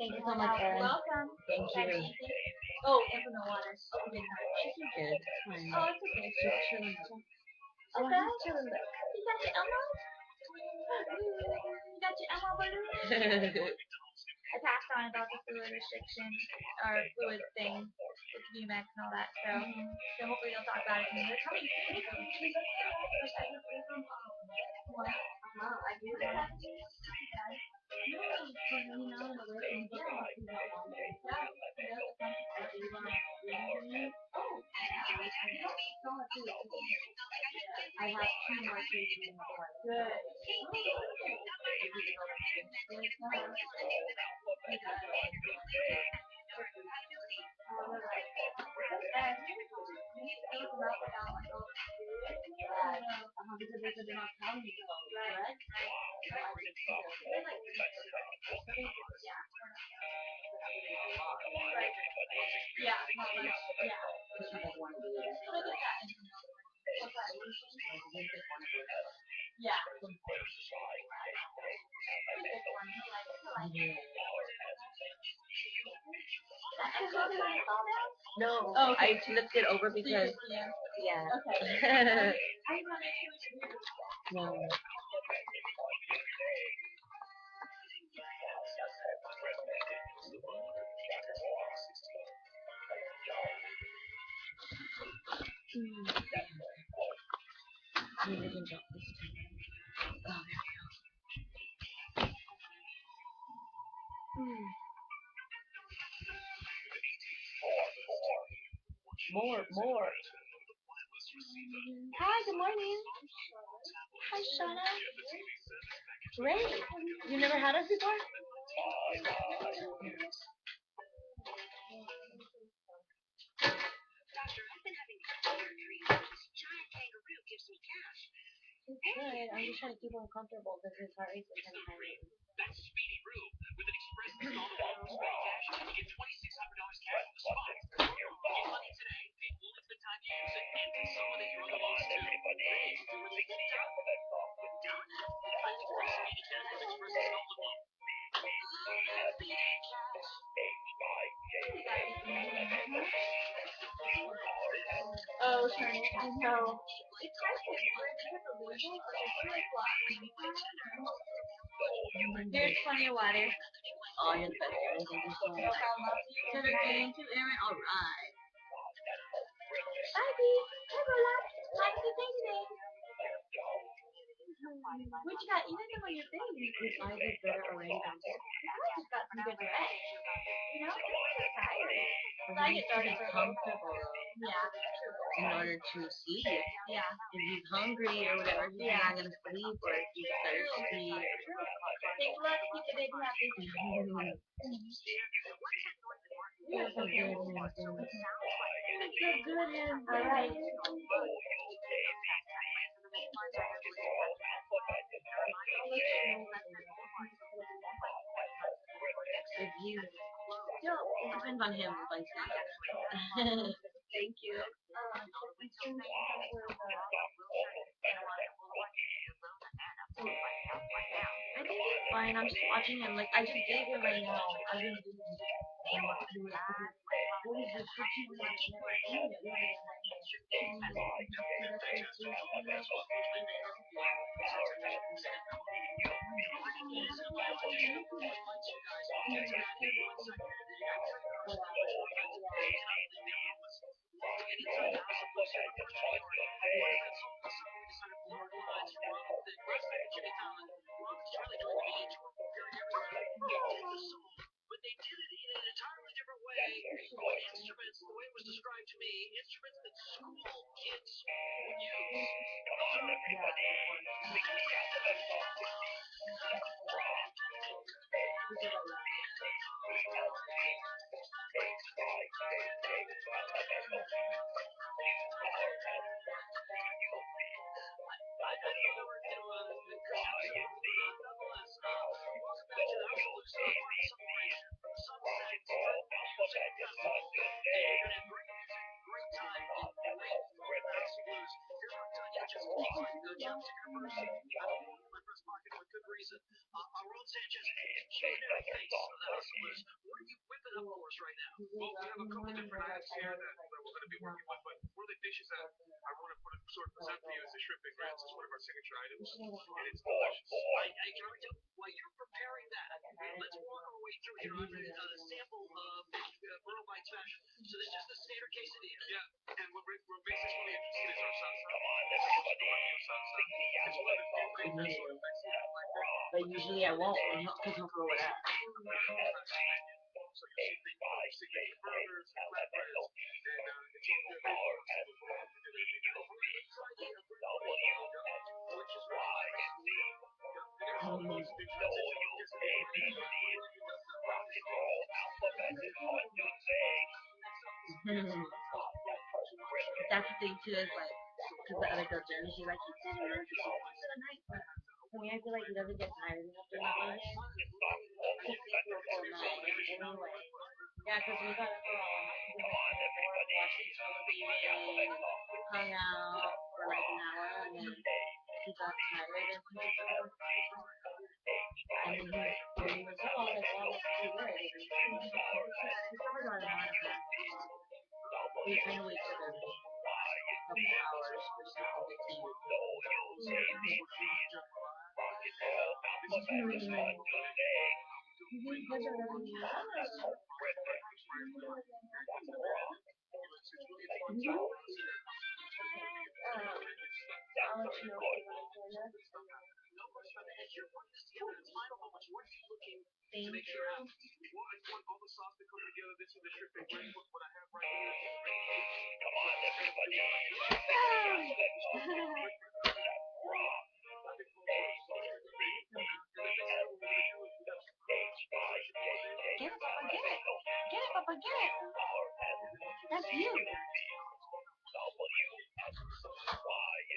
Thank you so much, Erin. Welcome. Thank you. Oh, and from the water. Oh, midnight. She's so good. It's fine. Oh, it's okay. She's chilling. Oh, he's chilling. You got your Elmo? You got your Elmo balloon? I passed on about the fluid restriction or fluid thing with VMAX and all that. So hopefully they'll talk about it. And they're coming soon. I do that. I have two more trees in the park. Good. Because they're not telling you, correct? Yeah, not much. Yeah. She doesn't want to do it. Yeah. No, Oh, I flipped it over because, yeah. Okay. No. You didn't drop this time. Oh, more. Hi, good morning. Hi, Shauna. Great. You never had us before? Good. I'm just trying to keep him comfortable because his heart rate is kind of high. Oh, Shani, I know. It's hard to break the label, but it's really flat. There's plenty of water. Oh, you're the best. Thank you so No much. problem. Have a good too, Aaron. All right. Bye, Dee. AMbrolach. Have a good day today. What you got? You didn't know your thing. His eyes are better already down there. I just got some good rest. You know, I'm just tired. But I he get needs to be started. comfortable Yeah. in order to see. Yeah. If he's hungry or whatever, he's not going to sleep, or if he's thirsty. Take luck. Keep the baby happy. You're so good, Nathan. You're so good, Aaron. All right. If you, still, it depends on him if I see. Thank you. I think he's fine. I'm just watching him. Like, I just gave him right now. I'm going to do him. What is restriction? We're not never doing it. But usually I won't. I'm not comfortable with that. That's the thing too, is like, because the other girl Jenny, she's like, he's getting nervous, he wants to the night. But for me, I feel like he doesn't get tired enough during the day. He sleeps through a full night anyway. Yeah, because we got up around, I think it was like 4, watched TV, hung out for like an hour, and then he got tired, and he just fell asleep. And then when he was up, I was like, well, I'm pretty good. He slept about an hour and a half. We kind of wakes up every couple hours for something to eat. I'll let you know if you want to join us. Thank you. Get it, Papa, get it. Get it, Papa, get it. That's you. It's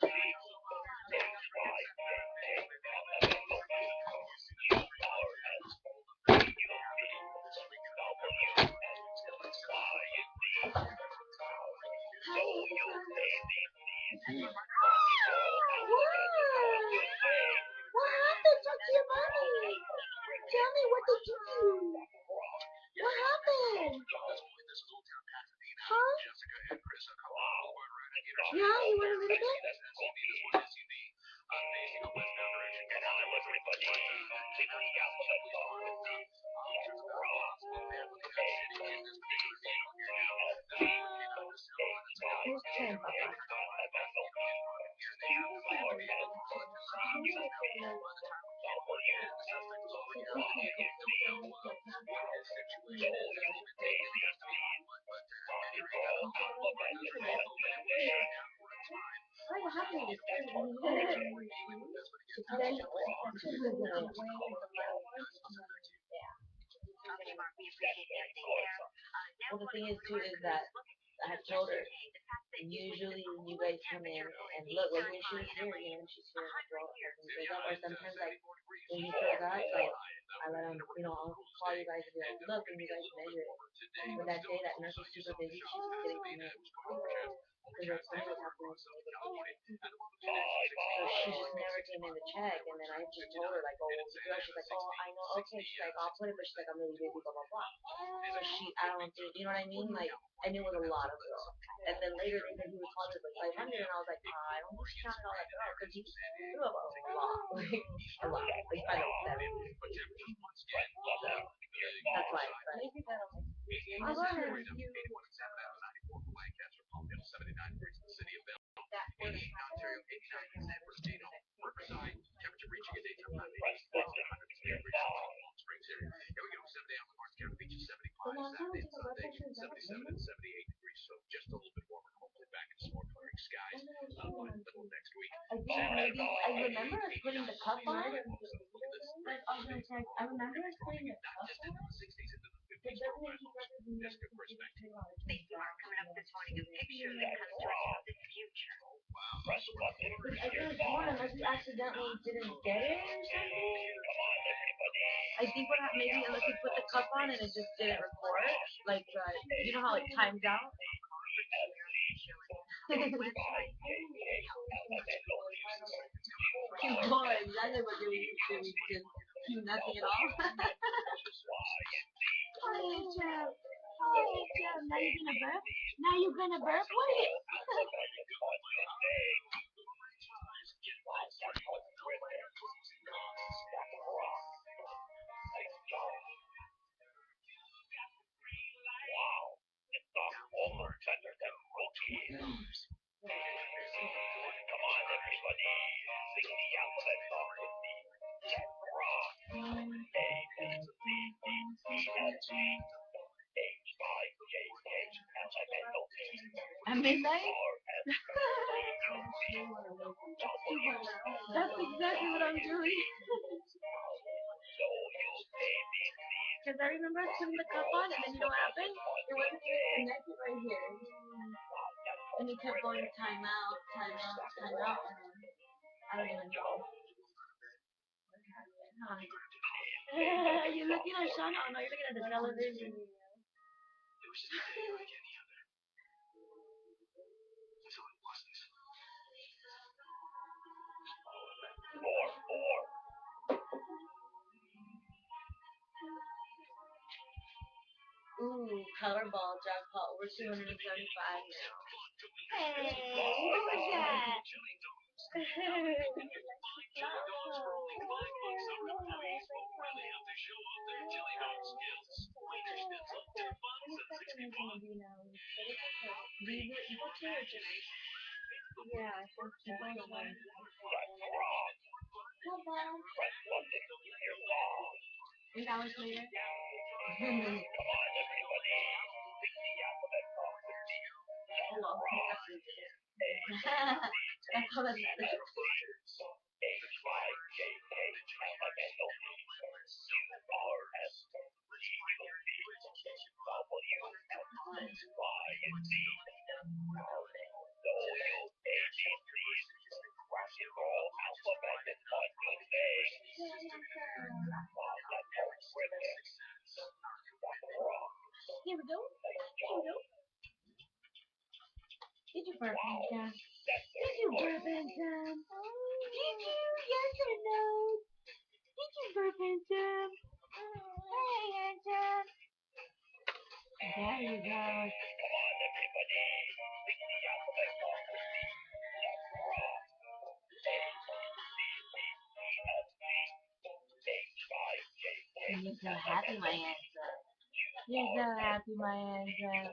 French. Yes, I What happened? Talk to your mommy. Tell me, what did you do? What happened? Huh? Yeah, you want a little bit? Okay, Papa. What happened? Well, the thing is too is that I had told her usually when you guys come in and look, like when she was here, when she's here as well, like when she goes up, or sometimes like when he forgot, like I let him, I'll call you guys and be like, look, and you guys measure it. But that day that nurse was super busy, she was getting to me because like something was happening to me. So she just never came in to check, and then I just told her like, oh, she's like, oh, I know, okay, she's like, I'll put it, but she's like, I'm really busy, blah blah blah. So I don't think, you know what I mean? Like, and it was a lot of girl. And then later they said he was calling like 500, and I was like, I don't think she counted all that girl because he threw up a lot, like a lot, like 507. So that's why. But I'll go ahead and review. The last time I took a blood pressure was that Monday? I did, maybe. I remember us putting the cuff on. like I was gonna text. I remember us putting a cup on, but doesn't it keep referencing the other things you put on? But I could have sworn unless we accidentally didn't get it or something. I think what maybe unless we put the cup on and it just didn't record, like you know how it times out. Boy, exactly what they used to just do nothing at all. Hi, Jeff. Hi, Jeff. Now you gonna burp? Now you gonna burp? Wait. At midnight? That's exactly what I'm doing. Because I remember putting the cup on and then you know what happened? It wasn't even connected right here. And it kept going time out, time out, time out. I don't even know. Huh. You're looking at Shauna? Oh no, you're looking at the television. Ooh, Powerball jackpot over 275 now. Hey, who was that? Yeah, I think so. Come on. 8 hours later. Oh, well, that's how that matters. Here we go. Here we go. Did you burp, Anton? Did you burp, Anton? Did you? Yes or no? Did you burp, Anton? Hey, Anton. There you go. You're so happy, my Anton. You're so happy, my Anton.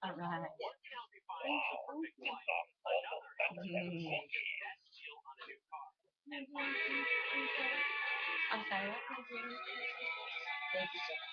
All right. I'm sorry. Thank you so much.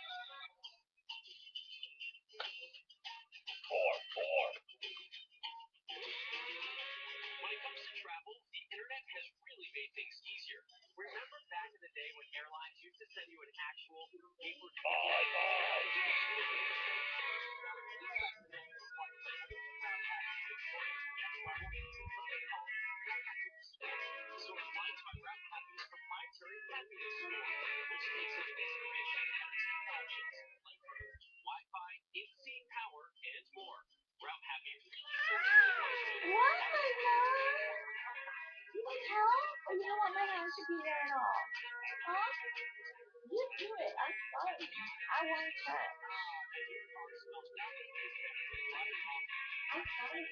What, my love? You need help? Or you don't want my hands to be there at all? Huh? You do it. I'm sorry. I want to touch. I'm sorry. I'm sorry.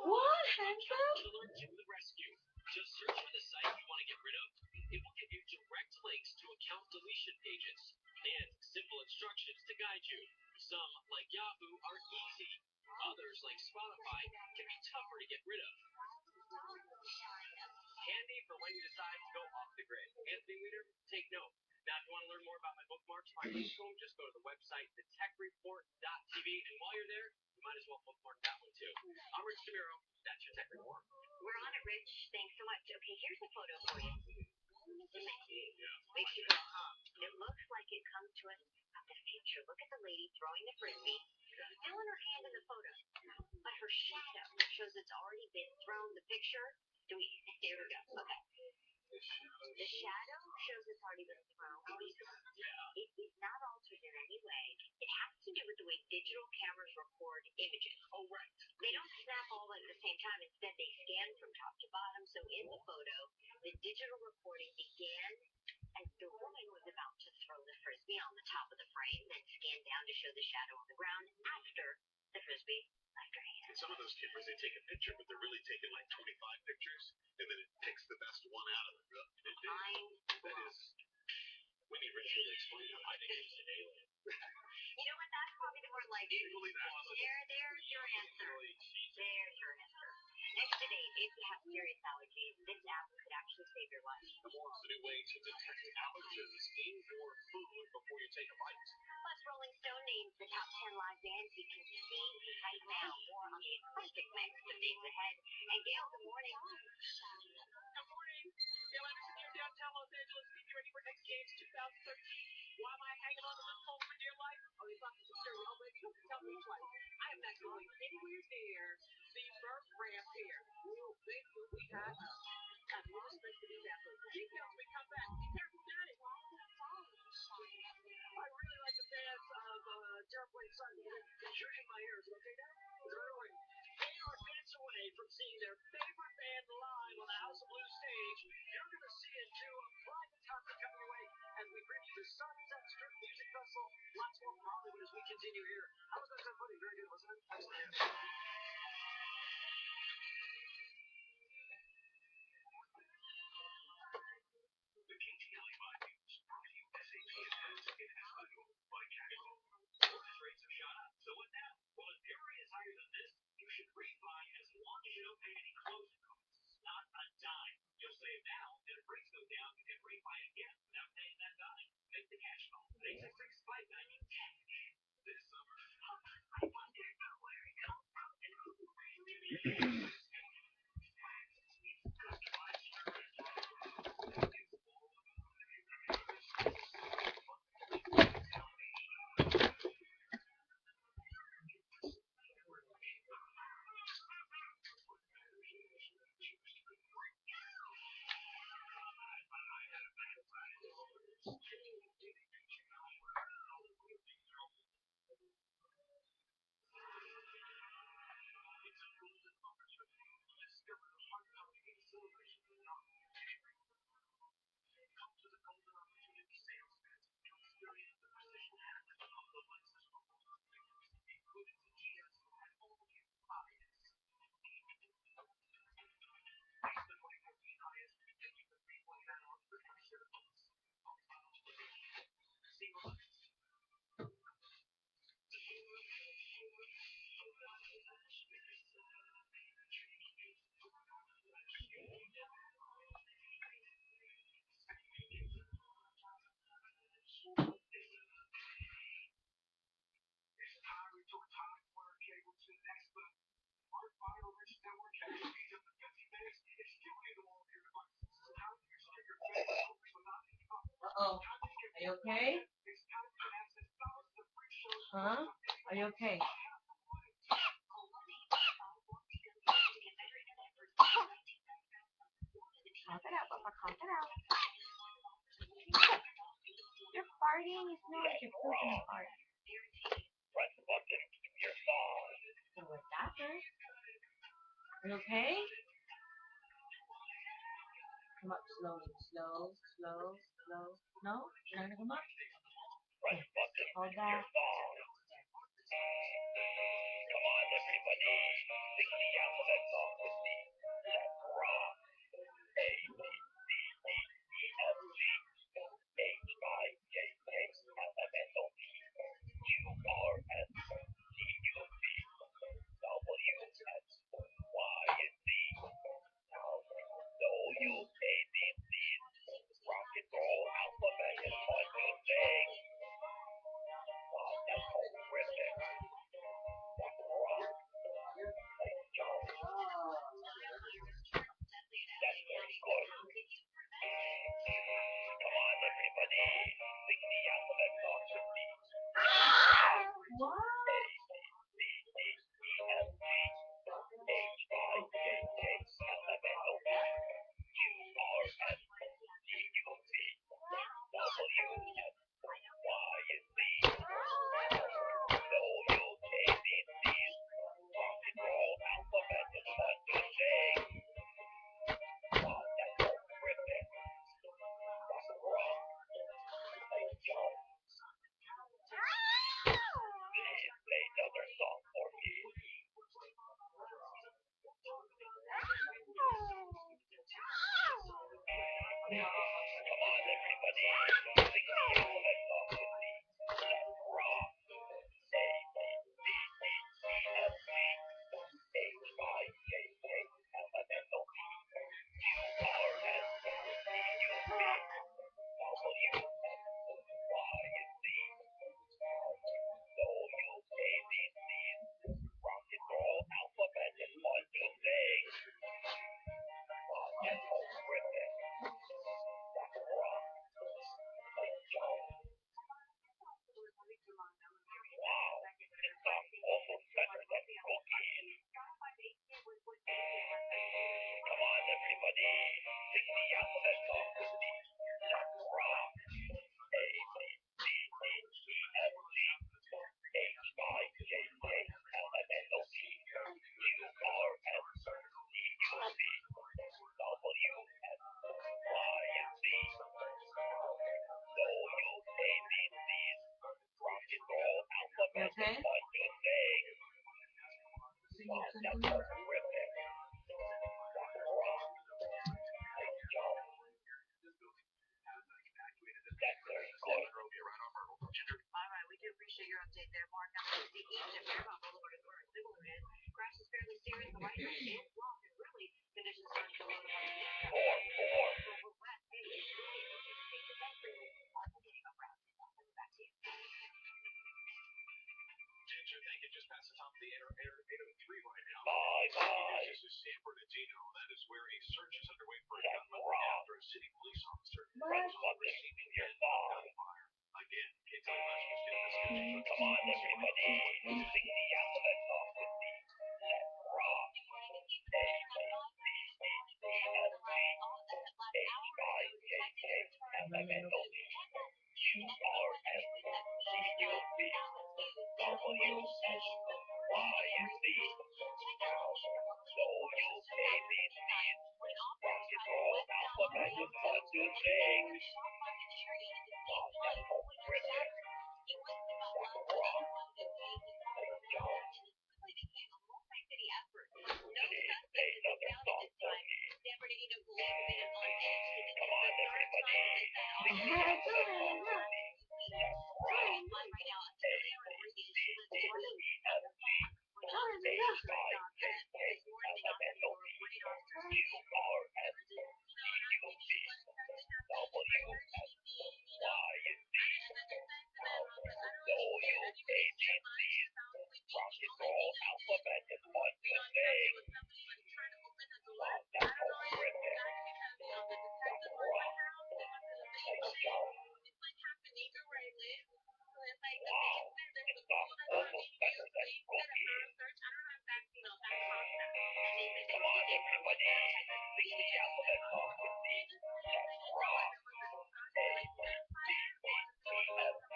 What, handsome? We're on it, Rich. Thanks so much. Okay, here's a photo for you. Makes you go, huh? It looks like it comes to us from the future. Look at the lady throwing the frisbee, still in her hand in the photo, but her shadow shows it's already been thrown. The picture, here we go. Okay. The shadow shows it's already been thrown. It is not altered in any way. It has to do with the way digital cameras record images. Oh, right. They don't snap all at the same time. Instead, they scan from top to bottom. So in the photo, the digital recording began as the woman was about to throw the frisbee on the top of the frame, then scanned down to show the shadow on the ground after the frisbee left her hand. In some of those cameras, they take a picture, but they're really taking like 25 pictures, and then it picks the best one out of it. That is, we need Rich to explain how I think it's an alien. You know what? That's probably the word like. Equally possible. There's your answer. There's your answer. Next today, if you have serious allergies, this app could actually save your life. It's a new way to detect allergens in your food before you take a bite. Plus, Rolling Stone names the top 10 live bands you can see right now. More on the eclectic mix of days ahead. And Gail, good morning. Good morning. Gail Anderson here, downtown Los Angeles. Get ready for X Games 2013. Why am I hanging on to this pole for dear life? Oh, it's not the security. Oh, baby, tell me twice. I am not going anywhere near the birth ramp here. We'll think we got a new space to do that. Details when we come back. Be careful, Daddy. I really like the dance of Airplane Sunday. Shooting my ears, okay now? Literally. They are minutes away from seeing their favorite band live on the House of Blues stage. You're going to see it too. A private concert coming your way as we bring you the Sunset Strip Music Festival. Lots more from Hollywood as we continue here. How was that footage? Very good, wasn't it? Excellent. The KTLA News brought to you SAP Advanced in Espanol by Cashflow. Mortgage rates have shot up, so what now? Well, if your rate is higher than this, you should refi as long as you don't pay any closing costs. Not a dime. You'll save now, and if rates go down, you can refi again without paying that dime. Make the cash call. 866-590-10. This summer, I wonder where it comes from and who really is. Uh-oh. Are you okay? Huh? Are you okay? Cough it out, Papa. Cough it out. You're farting. You smell like you're pooping a fart. So what's that, sir? Are you okay? Come up slowly. Slow, slow, slow. No? You're not gonna come up? Hold that. Come on, everybody. Sing the alphabet song with me. Let's rock. A, B, C, D, E, F, G, H, I, J, K, L, M, N, O, P, Q, R, S, T, U, V, W, X, Y, and Z. Now, know you ABCs. Rock and roll alphabet is fun to sing. Wow, that's horrific. That's rock. Let's jump. That's very good. Come on, everybody. Sing the alphabet song with me. What? A, B, C, D, E, F, G, H, I, J, K, L, M, N, O, P, Q, R, S, T, U, V, W, X, Y, and Z. Know you ABCs. Rock and roll alphabet is fun to sing. Wow, that's horrific. That's rock. Let's jump. Please play another song for me. Come on, everybody. Sing the alphabet song with me. Let's rock. A, B, C, D, E, F, G, H, I, J, K, L, M, N, O, P, Q, R, S, T, U, V, W, X, Y, and Z. Know you ABCs. Rock and roll alphabet is fun to sing. Wow, that's horrific. That's rock. Let's jump. Wow, this song's almost better than cookies. Come on, everybody. Sing the alphabet song with me. Let's rock. A, B, C, D, E, F, G, H, I, J, K, L, M, N, O, P, Q, R, S, T, U, V, W, X, Y, and Z. Know you ABCs. Rock and roll alphabet is Okay. fun to sing. Sing Wow, that's something. horrific. That's rock. Let's jump. That's very good. Alright, we do appreciate your update there, Mark. Now, the Egypt, you're about all over the where a civil is. Crash is fairly serious. The right lane is blocked, and really, conditions starting to load up on the east coast. Four. So we're west. Hey, it's really take the best thing getting around. Back to you. Ginger, thank you. Just past the top of the 803 right now. Bye. This is San Bernardino. That is where a search is underway for a gunman after a city police officer was receiving a gunfire. Again, can't tell you much what's in this connection. Come on, everybody. Sing the alphabet song with me. Let's rock. A, B, C, D, E, F, G, H, I, J, K, L, M, N, O, P, Q, R, S, T, U, V, W, X, Y, and Z. Now, know you ABCs. Rock and roll alphabet is fun to sing. Wow, that's horrific. That's rock. Let's jump. Please play another song for me. Come on, everybody. Sing the alphabet song with me. Let's rock. A, B, C, D, E, F, G, H, I, J, K, L, M, N, O, P, Q, R, S, T, U, V, W, X, Y, and Z. Now, know you ABCs. Rock and roll alphabet is fun to sing. Wow, that's horrific. That's rock. Let's jump. Wow, this song's almost better than cookies. Come on, everybody. Sing the alphabet song with me. Let's rock. A, B, C, D, E, F, G,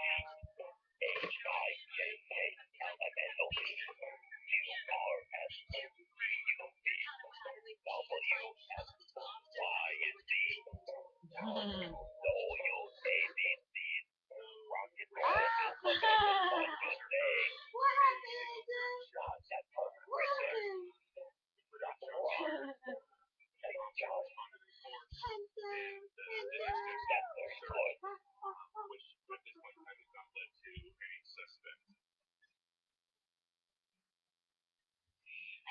H, I, J, K, L, M, N, O, P, Q, R, S, T, U, V, W, X, Y, and Z. I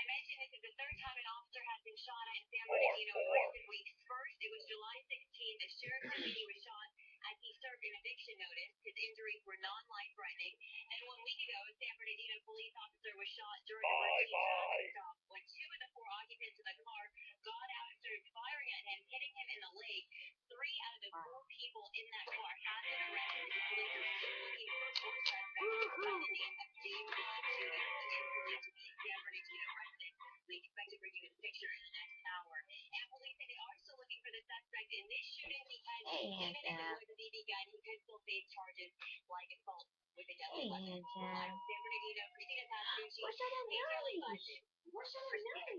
mentioned this is the third time an officer has been shot at in San Bernardino in recent weeks. First, it was July 16th. The sheriff's deputy was shot as he served an eviction notice. His injuries were non-life-threatening. And 1 week ago, a San Bernardino police officer was shot during a routine traffic stop. When two of the four occupants of the car got out and started firing at him, hitting him in the leg, 3 out of the 4 people in that car have been arrested. Police are still looking for 4 suspects. By the name of David Shooting, he is believed to be a San Bernardino resident. We expect to bring you this picture in the next hour. And police say they are still looking for the suspect in this shooting because even if it was a BB gun, he could still face charges like assault with a deadly weapon. San Bernardino, Christina Pascucci, KTLA 5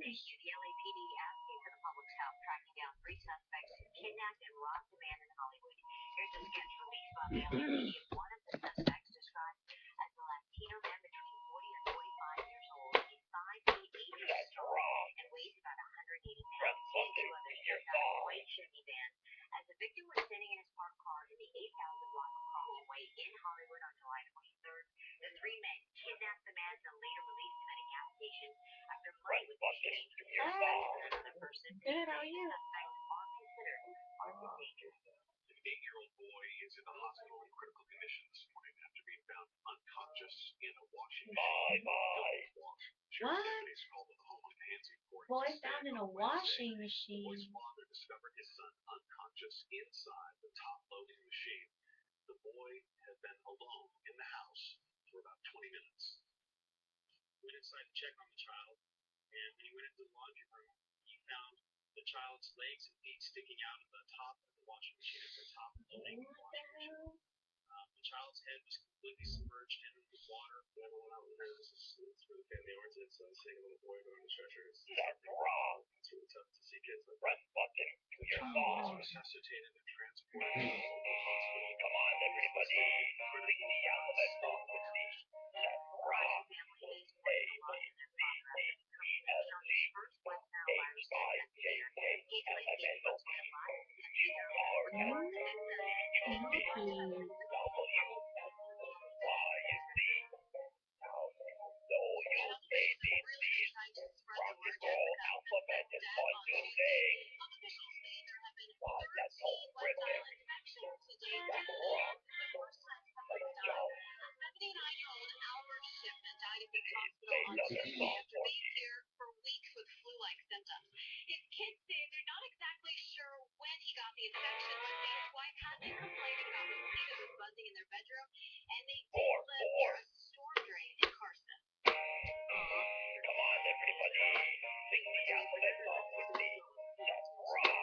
News. The LAPD asking for the public's help tracking down 3 suspects who kidnapped and robbed a man in Hollywood. Here's a sketch released by the LAPD of one of the suspects described as a Latino man between 40 and 45 years old. He's 5 feet 8 inches tall and weighs about 180 pounds. 2 others jumped out of a white Chevy van as the victim was standing in his parked car in the 8,000 block of Causeway in Hollywood on July 23rd. The 3 men kidnapped the man and later released him at a gas station after money was exchanged for another person. Good, how are you? Suspects are considered armed and dangerous. An 8-year-old boy is in the hospital in critical condition this morning after being found unconscious in a washing machine. What? Deputies called to the home of Pansy Court. Boy found in a washing The machine. boy's father discovered his son unconscious inside the top-loading machine. The boy had been alone in the house for about 20 minutes. Went inside to check on the child, and when he went into the laundry room, he found the child's legs and feet sticking out of the top of the washing machine at the top loading washing machine. The child's head was completely submerged in the water. Everyone out there, this is really family oriented, so seeing a little boy going to stretchers. That's wrong. It's really tough to see kids like that. The child was resuscitated and transported to the hospital. Come on, everybody. Bring me out of that conversation. That's wrong. His kids say they're not exactly sure when he got the infection, but his wife had been complaining about mosquitoes buzzing in their bedroom, and they did live near a storm drain in Carson. Come on, everybody. Bring me out of that conversation. That's wrong.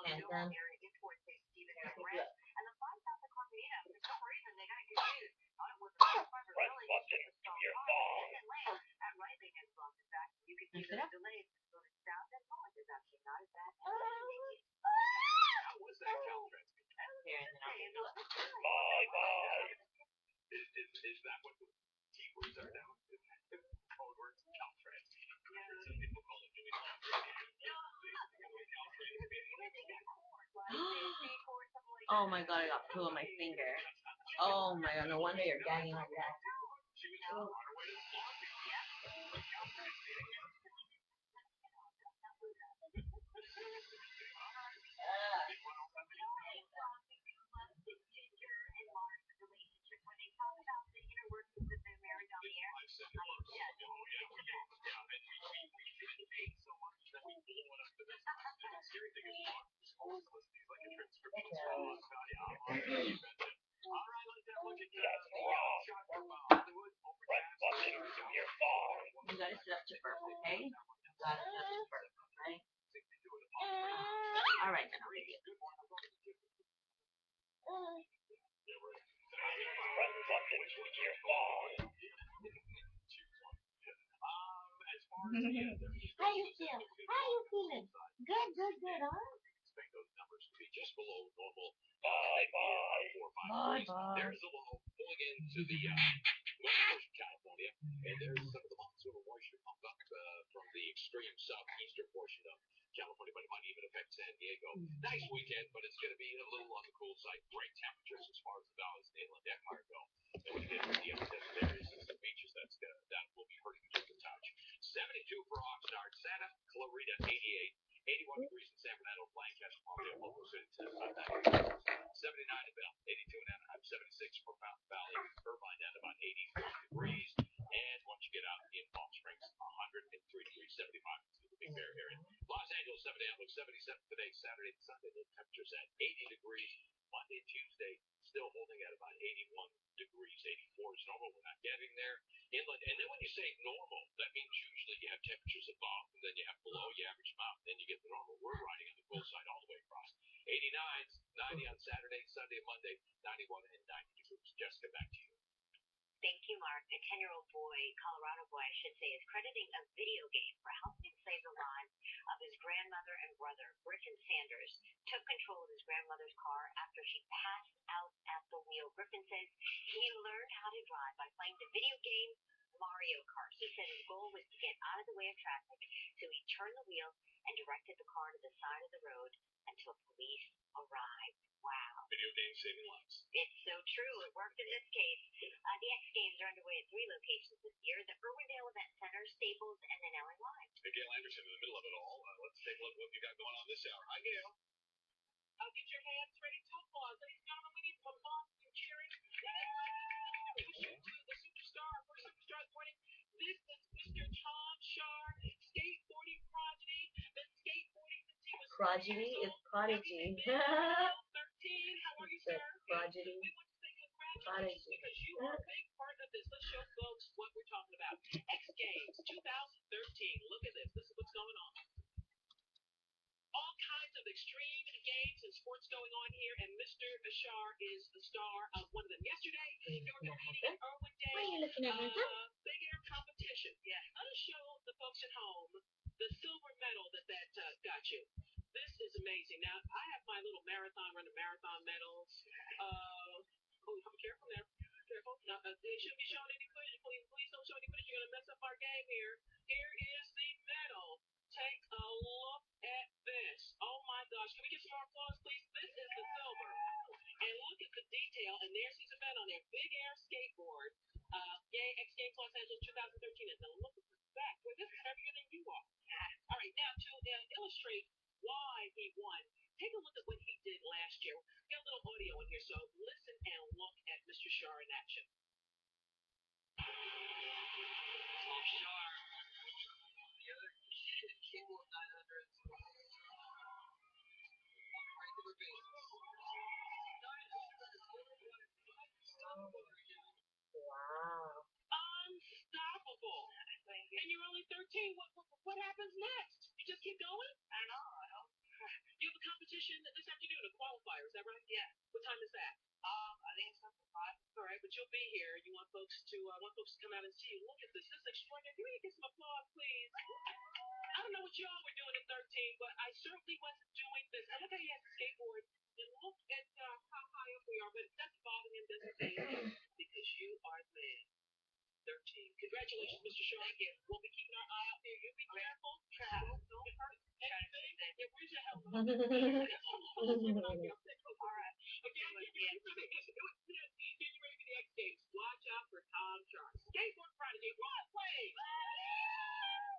Anthem. Is that what the keywords are now? Code words? Caltrans. Some people call it doing Oh my god, I got poo on my finger. Oh my god, no wonder you're gagging like that. You gotta sit up to burp, okay? You gotta sit up to burp, right? Alright, then I'll leave you. How you feel? How you feeling? Good, huh? Expect those numbers to be just below normal. Bye. There's a low pulling into the west coast of California, and there's some of the monsoonal moisture pumped up from the extreme southeastern portion of California, but it might even affect San Diego. Nice weekend, but it's going to be a little on the cool side. Great temperatures as far as the valleys and inland empire go. And when you get to the there's some beaches that will be hurting just a touch. 72 for Oxnard, Santa Clarita, 88. 81 degrees in San Fernando, Lancaster, Palmdale, Local City, 79 in Bell, 82 in Anaheim, 76 for Fountain Valley, Irvine at about 84 degrees, and once you get out in Palm Springs, 103 degrees, 75 in the Big Bear area. Los Angeles, 7 a.m. looks 77 today, Saturday and Sunday, the temperatures at 80 degrees, Monday, Tuesday, still holding at about 81 degrees, 84 is normal, we're not getting there. Inland, and then when you say normal, that means usually you have temperatures above, and then you have below, you average them out, and then you get the normal. We're riding on the cool side all the way across. 89s, 90 on Saturday, Sunday, Monday, 91 and 90 degrees. Jessica, back to you. Thank you, Mark. A 10-year-old boy, Colorado boy, I should say, is crediting a video game for helping save the lives of his grandmother and brother. Griffin Sanders took control of his grandmother's car after she passed out at the wheel. Griffin says he learned how to drive by playing the video game Mario Kart. He said his goal was to get out of the way of traffic, so he turned the wheel and directed the car to the side of the road until police arrived. Wow. Video game saving lives. It's so true. It worked in this case. The X Games are underway at 3 locations this year: the Irwindale Event Center, Staples, and then LA Live. Hey, Gail Anderson in the middle of it all. Let's take a look at what you got going on this hour. Hi, Gail. Get your hands ready to applause. Ladies and gentlemen, we need some applause and cheering. The superstar, first superstar this morning. This is Mr. Tom Shar, skateboarding prodigy. Been skateboarding since he was Prodigy is prodigy. 13. How are you, sir? Prodigy. We want to say congratulations because you are a big part of this. Let's show folks what we're talking about. X Games 2013. Look at this. This is what's going on. All kinds of extreme games and sports going on here, and Mr. Ashar is the star of one of them. Yesterday, they were competing in Irwindale. Why are you looking at me? Big air competition. Yeah. Let's show the folks at home the silver medal that got you. This is amazing. Now, I have my little run a marathon medals. Be careful there. Careful. Now, they shouldn't be showing any footage. Please don't show any footage. You're going to mess up our game here. Here is the medal. Take a look at this. Oh my gosh. Can we get some more applause, please? This is the silver. And look at the detail. And there's his event on there. Big air skateboard. X Games Los Angeles 2013. And then look at the back. Well, this is heavier than you are. All right. Now, to illustrate why he won, take a look at what he did last year. We got a little audio in here, so listen and look at Mr. Shar in action. Tom Shar. The other keyboard 900s. On a regular basis. 900. Wow. Unstoppable. And you're only 13. What happens next? You just keep going? I know. You have a competition flyer. Is that right? Yeah. What time is that? I think it's something 5. All right, but you'll be here. You want folks to come out and see you. Look at this. This is extraordinary. Can we get some applause, please? I don't know what y'all were doing at 13, but I certainly wasn't doing this. And look how he has a skateboard. And look at how high up we are. But it doesn't bother him, doesn't phase him, because you are the man. 13. Congratulations, Mr. Shaw. Thank you. We'll be keeping our eye out there. You be careful. Don't hurt anything. Yeah, where's your helmet? All right. Again, get you ready for the X Games. Watch out for Tom Sharp. Skateboard prodigy. Broadway.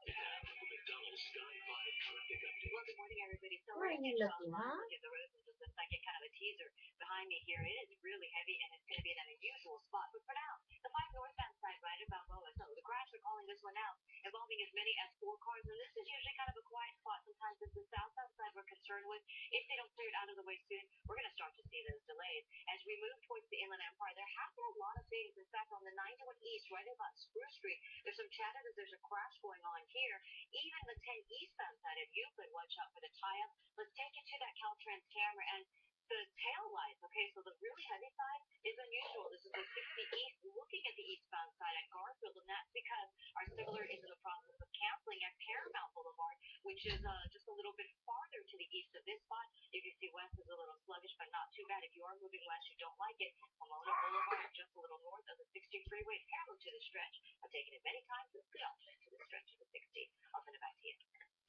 McDonald's Sky 5 truck pickup day. Well, good morning, everybody. So Where are you looking, huh? look at the road. Just looks like a kind of a teaser behind me here. It is really heavy, and it's going to be in an unusual spot. But for now, the 5 northbound side right about Balboa. So the crash, they're calling this one out, involving as many as 4 cars. And this is usually kind of a quiet spot. Sometimes it's the southbound side we're concerned with. If they don't clear it out of the way soon, we're going to start to see those delays. As we move towards the Inland Empire, there have been a lot of things. In fact, on the 91 East, right about Spruce Street, there's some chatter that there's a crash going on here. Even the 10 eastbound side of Euclid, watch out for the tie-up. Let's take you to that Caltrans camera and the tail lights. Okay, so the really heavy side is unusual. This is the 60 East, looking at the eastbound side at Garfield, and that's because our signaler is in the process of canceling at Paramount Boulevard, which is just a little bit farther to the east of this spot. You can see west is a little sluggish, but not too bad. If you are moving west, you don't like it. Pomona Boulevard, just a little north of the 60 freeway, parallel to the stretch. I've taken it many times. It's good option to the stretch of the 60. I'll send it back to you.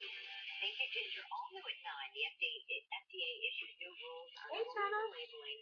Thank you, Ginger. All new at 9. The FDA issues new rules on Hey, Chana. labeling